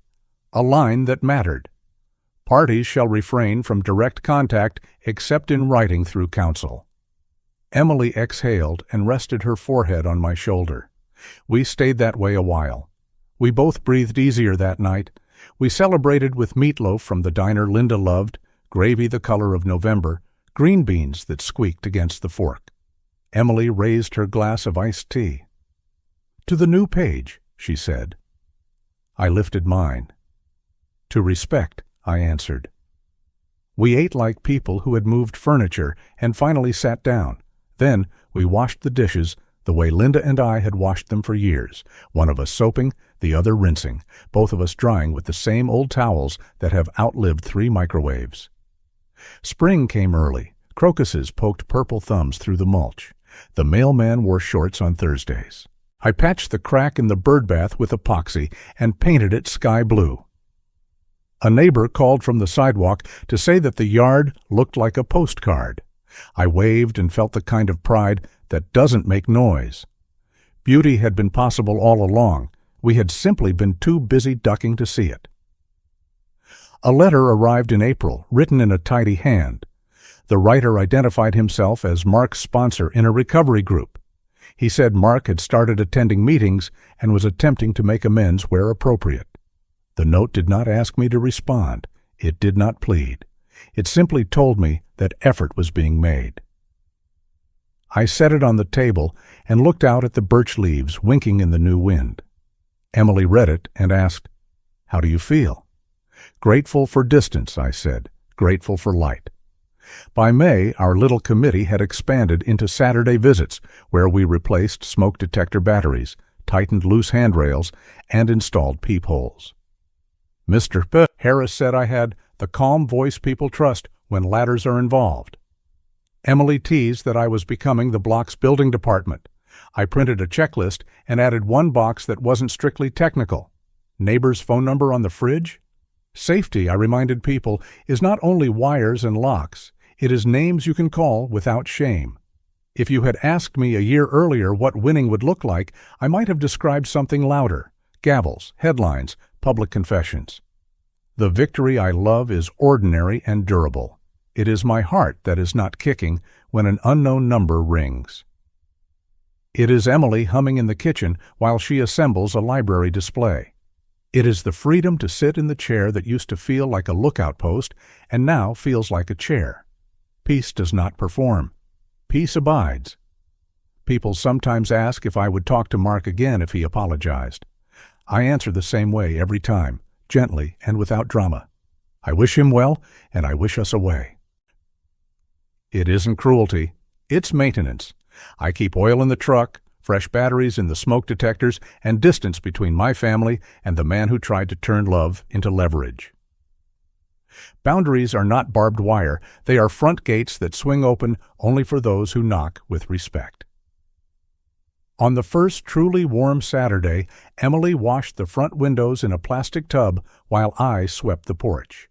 A line that mattered. Parties shall refrain from direct contact except in writing through counsel. Emily exhaled and rested her forehead on my shoulder. We stayed that way a while. We both breathed easier that night. We celebrated with meatloaf from the diner Linda loved, gravy the color of November, green beans that squeaked against the fork. Emily raised her glass of iced tea. "To the new page," she said. I lifted mine. "To respect," I answered. We ate like people who had moved furniture and finally sat down. Then we washed the dishes the way Linda and I had washed them for years, one of us soaping, the other rinsing, both of us drying with the same old towels that have outlived 3 microwaves. Spring came early. Crocuses poked purple thumbs through the mulch. The mailman wore shorts on Thursdays. I patched the crack in the bird bath with epoxy and painted it sky blue. A neighbor called from the sidewalk to say that the yard looked like a postcard. I waved and felt the kind of pride that doesn't make noise. Beauty had been possible all along. We had simply been too busy ducking to see it. A letter arrived in April, written in a tidy hand. The writer identified himself as Mark's sponsor in a recovery group. He said Mark had started attending meetings and was attempting to make amends where appropriate. The note did not ask me to respond. It did not plead. It simply told me that effort was being made. I set it on the table and looked out at the birch leaves winking in the new wind. Emily read it and asked, "How do you feel?" "Grateful for distance," I said, "grateful for light." By May, our little committee had expanded into Saturday visits, where we replaced smoke detector batteries, tightened loose handrails, and installed peepholes. Mr. Harris said I had the calm voice people trust when ladders are involved. Emily teased that I was becoming the block's building department. I printed a checklist and added one box that wasn't strictly technical. Neighbor's phone number on the fridge? Safety, I reminded people, is not only wires and locks. It is names you can call without shame. If you had asked me a year earlier what winning would look like, I might have described something louder: gavels, headlines, public confessions. The victory I love is ordinary and durable. It is my heart that is not kicking when an unknown number rings. It is Emily humming in the kitchen while she assembles a library display. It is the freedom to sit in the chair that used to feel like a lookout post and now feels like a chair. Peace does not perform. Peace abides. People sometimes ask if I would talk to Mark again if he apologized. I answer the same way every time, gently and without drama. I wish him well, and I wish us away. It isn't cruelty. It's maintenance. I keep oil in the truck, fresh batteries in the smoke detectors, and distance between my family and the man who tried to turn love into leverage. Boundaries are not barbed wire. They are front gates that swing open only for those who knock with respect. On the first truly warm Saturday, Emily washed the front windows in a plastic tub while I swept the porch.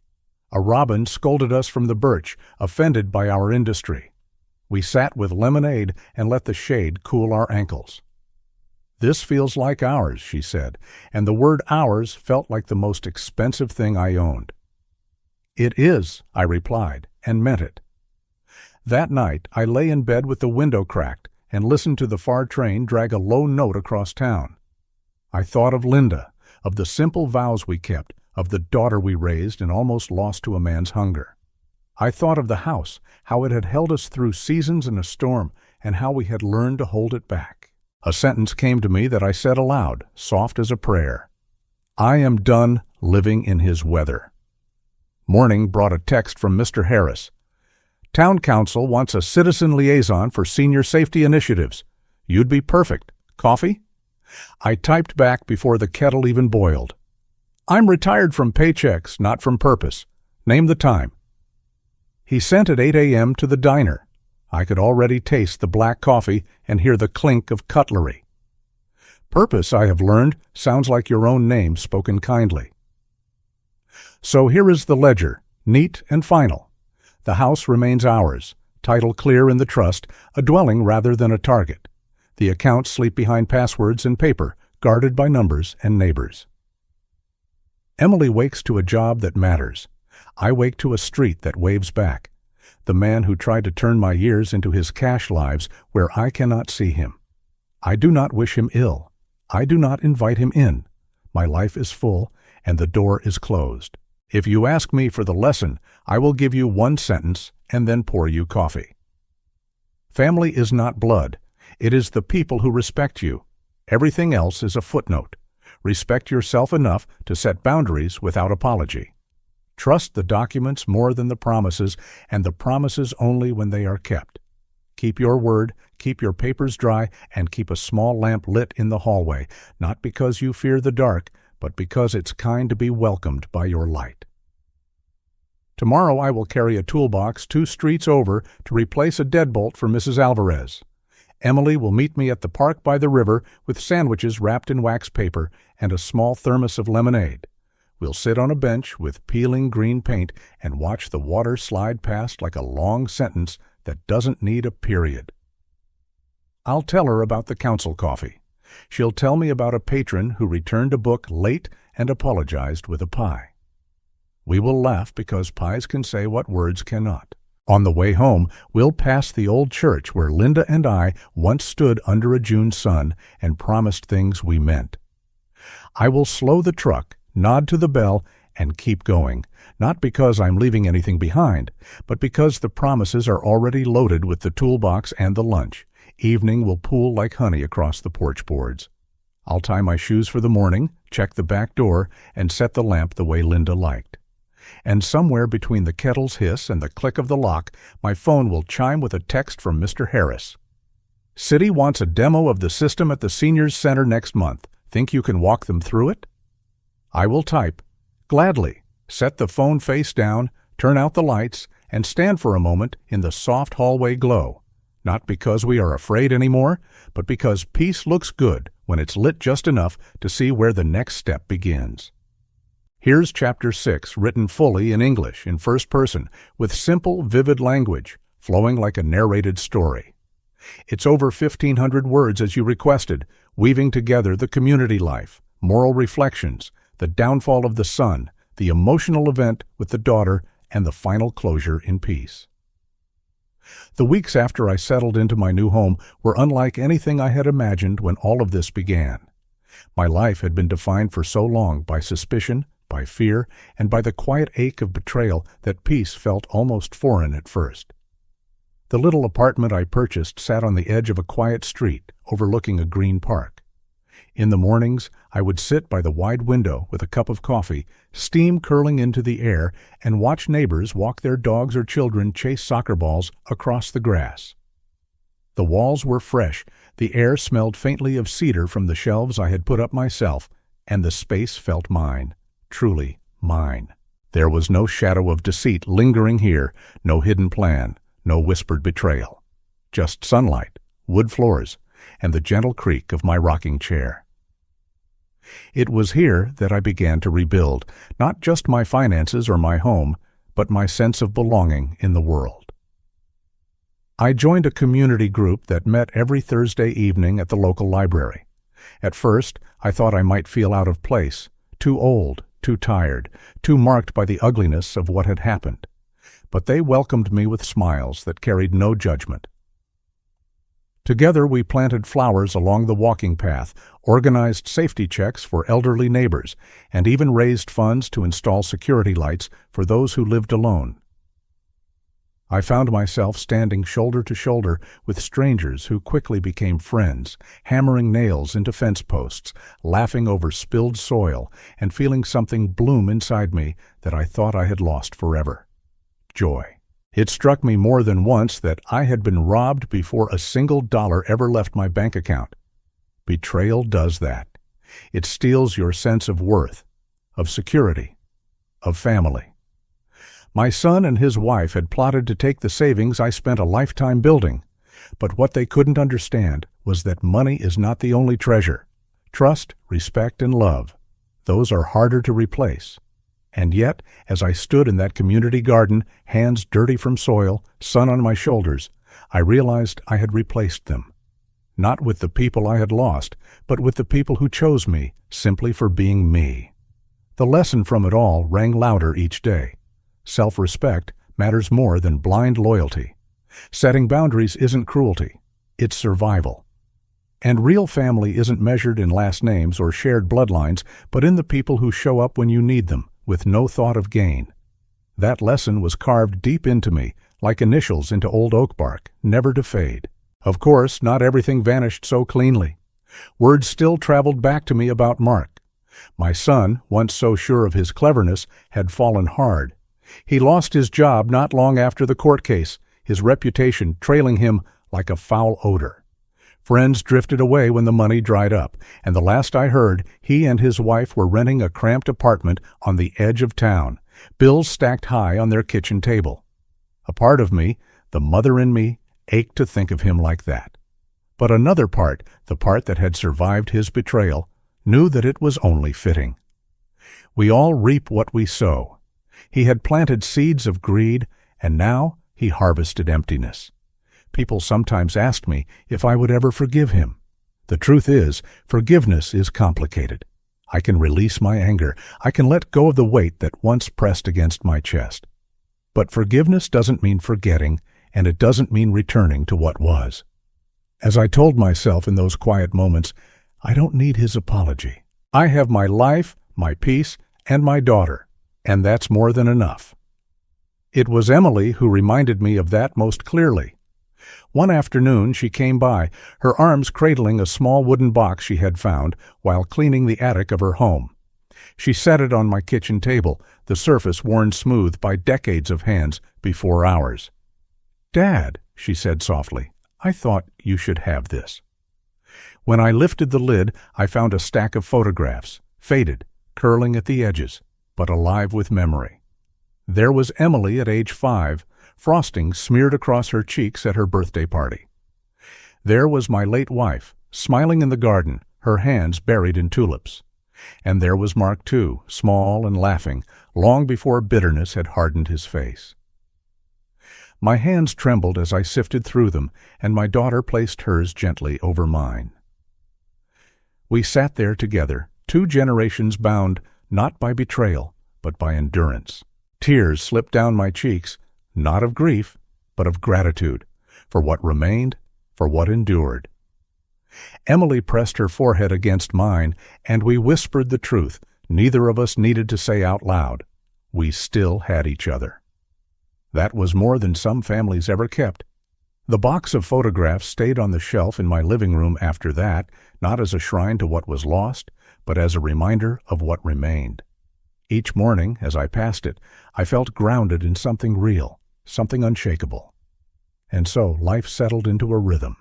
A robin scolded us from the birch, offended by our industry. We sat with lemonade and let the shade cool our ankles. "This feels like ours," she said, and the word ours felt like the most expensive thing I owned. "It is," I replied, and meant it. That night, I lay in bed with the window cracked and listened to the far train drag a low note across town. I thought of Linda, of the simple vows we kept, of the daughter we raised and almost lost to a man's hunger. I thought of the house, how it had held us through seasons and a storm, and how we had learned to hold it back. A sentence came to me that I said aloud, soft as a prayer. "I am done living in his weather." Morning brought a text from Mr. Harris. "Town Council wants a citizen liaison for senior safety initiatives. You'd be perfect. Coffee?" I typed back before the kettle even boiled. "I'm retired from paychecks, not from purpose. Name the time." He sent at 8 a.m. to the diner. I could already taste the black coffee and hear the clink of cutlery. Purpose, I have learned, sounds like your own name spoken kindly. So here is the ledger, neat and final. The house remains ours, title clear in the trust, a dwelling rather than a target. The accounts sleep behind passwords and paper, guarded by numbers and neighbors. Emily wakes to a job that matters. I wake to a street that waves back. The man who tried to turn my years into his cash lives where I cannot see him. I do not wish him ill. I do not invite him in. My life is full, and the door is closed. If you ask me for the lesson, I will give you one sentence and then pour you coffee. Family is not blood. It is the people who respect you. Everything else is a footnote. Respect yourself enough to set boundaries without apology. Trust the documents more than the promises, and the promises only when they are kept. Keep your word, keep your papers dry, and keep a small lamp lit in the hallway, not because you fear the dark, but because it's kind to be welcomed by your light. Tomorrow I will carry a toolbox 2 streets over to replace a deadbolt for Mrs. Alvarez. Emily will meet me at the park by the river with sandwiches wrapped in wax paper and a small thermos of lemonade. We'll sit on a bench with peeling green paint and watch the water slide past like a long sentence that doesn't need a period. I'll tell her about the council coffee. She'll tell me about a patron who returned a book late and apologized with a pie. We will laugh because pies can say what words cannot. On the way home, we'll pass the old church where Linda and I once stood under a June sun and promised things we meant. I will slow the truck, nod to the bell, and keep going, not because I'm leaving anything behind, but because the promises are already loaded with the toolbox and the lunch. Evening will pool like honey across the porch boards. I'll tie my shoes for the morning, check the back door, and set the lamp the way Linda liked. And somewhere between the kettle's hiss and the click of the lock, my phone will chime with a text from Mr. Harris. City wants a demo of the system at the Seniors Center next month. Think you can walk them through it? I will type, gladly, set the phone face down, turn out the lights, and stand for a moment in the soft hallway glow. Not because we are afraid anymore, but because peace looks good when it's lit just enough to see where the next step begins. Here's Chapter 6, written fully in English, in first person, with simple, vivid language, flowing like a narrated story. It's over 1,500 words as you requested, weaving together the community life, moral reflections, the downfall of the son, the emotional event with the daughter, and the final closure in peace. The weeks after I settled into my new home were unlike anything I had imagined when all of this began. My life had been defined for so long by suspicion, by fear, and by the quiet ache of betrayal that peace felt almost foreign at first. The little apartment I purchased sat on the edge of a quiet street overlooking a green park. In the mornings, I would sit by the wide window with a cup of coffee, steam curling into the air, and watch neighbors walk their dogs or children chase soccer balls across the grass. The walls were fresh, the air smelled faintly of cedar from the shelves I had put up myself, and the space felt mine. Truly mine. There was no shadow of deceit lingering here, no hidden plan, no whispered betrayal. Just sunlight, wood floors, and the gentle creak of my rocking chair. It was here that I began to rebuild, not just my finances or my home, but my sense of belonging in the world. I joined a community group that met every Thursday evening at the local library. At first, I thought I might feel out of place, too old, too tired, too marked by the ugliness of what had happened. But they welcomed me with smiles that carried no judgment. Together we planted flowers along the walking path, organized safety checks for elderly neighbors, and even raised funds to install security lights for those who lived alone. I found myself standing shoulder to shoulder with strangers who quickly became friends, hammering nails into fence posts, laughing over spilled soil, and feeling something bloom inside me that I thought I had lost forever. Joy. It struck me more than once that I had been robbed before a single dollar ever left my bank account. Betrayal does that. It steals your sense of worth, of security, of family. My son and his wife had plotted to take the savings I spent a lifetime building, but what they couldn't understand was that money is not the only treasure. Trust, respect, and love, those are harder to replace. And yet, as I stood in that community garden, hands dirty from soil, sun on my shoulders, I realized I had replaced them. Not with the people I had lost, but with the people who chose me simply for being me. The lesson from it all rang louder each day. Self-respect matters more than blind loyalty. Setting boundaries isn't cruelty, it's survival. And real family isn't measured in last names or shared bloodlines, but in the people who show up when you need them, with no thought of gain. That lesson was carved deep into me, like initials into old oak bark, never to fade. Of course, not everything vanished so cleanly. Words still traveled back to me about Mark. My son, once so sure of his cleverness, had fallen hard. He lost his job not long after the court case, his reputation trailing him like a foul odor. Friends drifted away when the money dried up, and the last I heard, he and his wife were renting a cramped apartment on the edge of town, bills stacked high on their kitchen table. A part of me, the mother in me, ached to think of him like that. But another part, the part that had survived his betrayal, knew that it was only fitting. We all reap what we sow. He had planted seeds of greed, and now he harvested emptiness. People sometimes asked me if I would ever forgive him. The truth is, forgiveness is complicated. I can release my anger. I can let go of the weight that once pressed against my chest. But forgiveness doesn't mean forgetting, and it doesn't mean returning to what was. As I told myself in those quiet moments, I don't need his apology. I have my life, my peace, and my daughter, and that's more than enough. It was Emily who reminded me of that most clearly. One afternoon she came by, her arms cradling a small wooden box she had found while cleaning the attic of her home. She set it on my kitchen table, the surface worn smooth by decades of hands before ours. "Dad," she said softly, "I thought you should have this." When I lifted the lid, I found a stack of photographs, faded, curling at the edges, but alive with memory. There was Emily at age 5, frosting smeared across her cheeks at her birthday party. There was my late wife, smiling in the garden, her hands buried in tulips. And there was Mark too, small and laughing, long before bitterness had hardened his face. My hands trembled as I sifted through them, and my daughter placed hers gently over mine. We sat there together, 2 generations bound, not by betrayal, but by endurance. Tears slipped down my cheeks, not of grief, but of gratitude, for what remained, for what endured. Emily pressed her forehead against mine, and we whispered the truth neither of us needed to say out loud. We still had each other. That was more than some families ever kept. The box of photographs stayed on the shelf in my living room after that, not as a shrine to what was lost, but as a reminder of what remained. Each morning, as I passed it, I felt grounded in something real, something unshakable. And so life settled into a rhythm.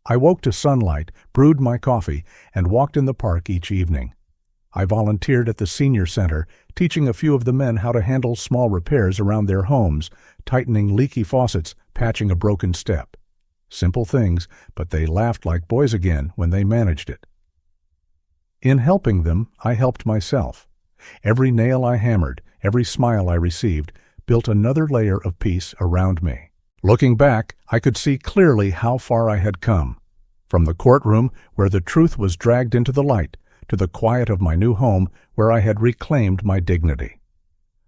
I woke to sunlight, brewed my coffee, and walked in the park each evening. I volunteered at the senior center, teaching a few of the men how to handle small repairs around their homes, tightening leaky faucets, patching a broken step. Simple things, but they laughed like boys again when they managed it. In helping them, I helped myself. Every nail I hammered, every smile I received, built another layer of peace around me. Looking back, I could see clearly how far I had come. From the courtroom, where the truth was dragged into the light, to the quiet of my new home, where I had reclaimed my dignity.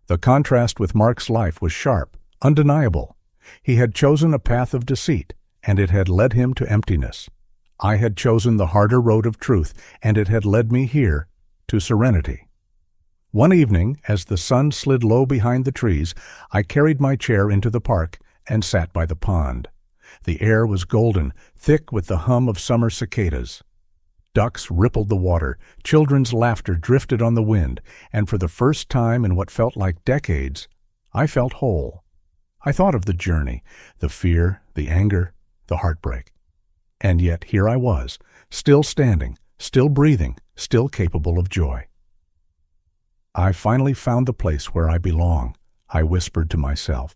The contrast with Mark's life was sharp, undeniable. He had chosen a path of deceit, and it had led him to emptiness. I had chosen the harder road of truth, and it had led me here, to serenity. One evening, as the sun slid low behind the trees, I carried my chair into the park and sat by the pond. The air was golden, thick with the hum of summer cicadas. Ducks rippled the water, children's laughter drifted on the wind, and for the first time in what felt like decades, I felt whole. I thought of the journey, the fear, the anger, the heartbreak. And yet here I was, still standing, still breathing, still capable of joy. I finally found the place where I belong, I whispered to myself.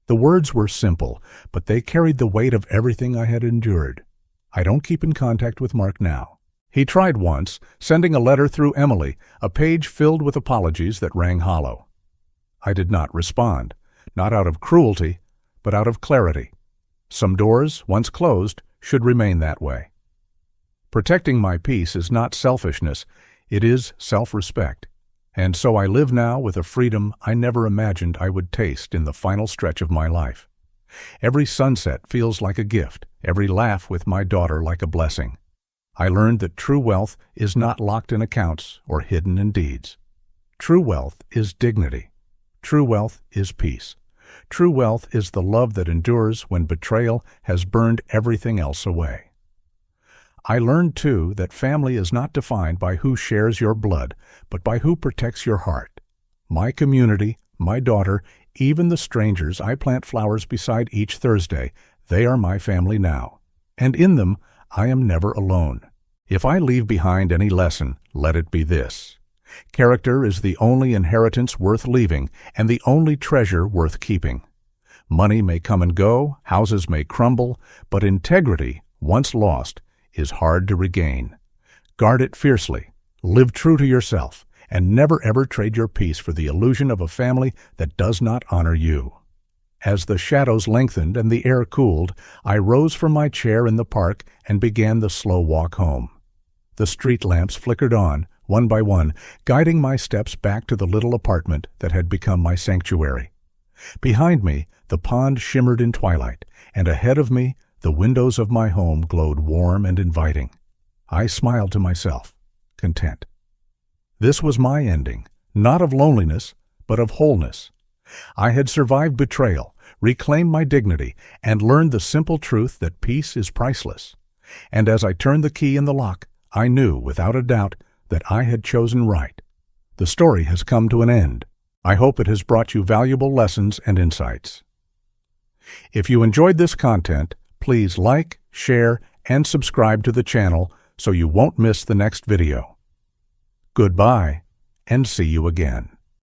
The words were simple, but they carried the weight of everything I had endured. I don't keep in contact with Mark now. He tried once, sending a letter through Emily, a page filled with apologies that rang hollow. I did not respond, not out of cruelty, but out of clarity. Some doors, once closed, should remain that way. Protecting my peace is not selfishness, it is self-respect. And so I live now with a freedom I never imagined I would taste in the final stretch of my life. Every sunset feels like a gift, every laugh with my daughter like a blessing. I learned that true wealth is not locked in accounts or hidden in deeds. True wealth is dignity. True wealth is peace. True wealth is the love that endures when betrayal has burned everything else away. I learned, too, that family is not defined by who shares your blood, but by who protects your heart. My community, my daughter, even the strangers I plant flowers beside each Thursday, they are my family now. And in them, I am never alone. If I leave behind any lesson, let it be this. Character is the only inheritance worth leaving, and the only treasure worth keeping. Money may come and go, houses may crumble, but integrity, once lost, is hard to regain. Guard it fiercely, live true to yourself, and never ever trade your peace for the illusion of a family that does not honor you. As the shadows lengthened and the air cooled, I rose from my chair in the park and began the slow walk home. The street lamps flickered on, one by one, guiding my steps back to the little apartment that had become my sanctuary. Behind me, the pond shimmered in twilight, and ahead of me, the windows of my home glowed warm and inviting. I smiled to myself, content. This was my ending, not of loneliness, but of wholeness. I had survived betrayal, reclaimed my dignity, and learned the simple truth that peace is priceless. And as I turned the key in the lock, I knew, without a doubt, that I had chosen right. The story has come to an end. I hope it has brought you valuable lessons and insights. If you enjoyed this content, please like, share, and subscribe to the channel so you won't miss the next video. Goodbye, and see you again.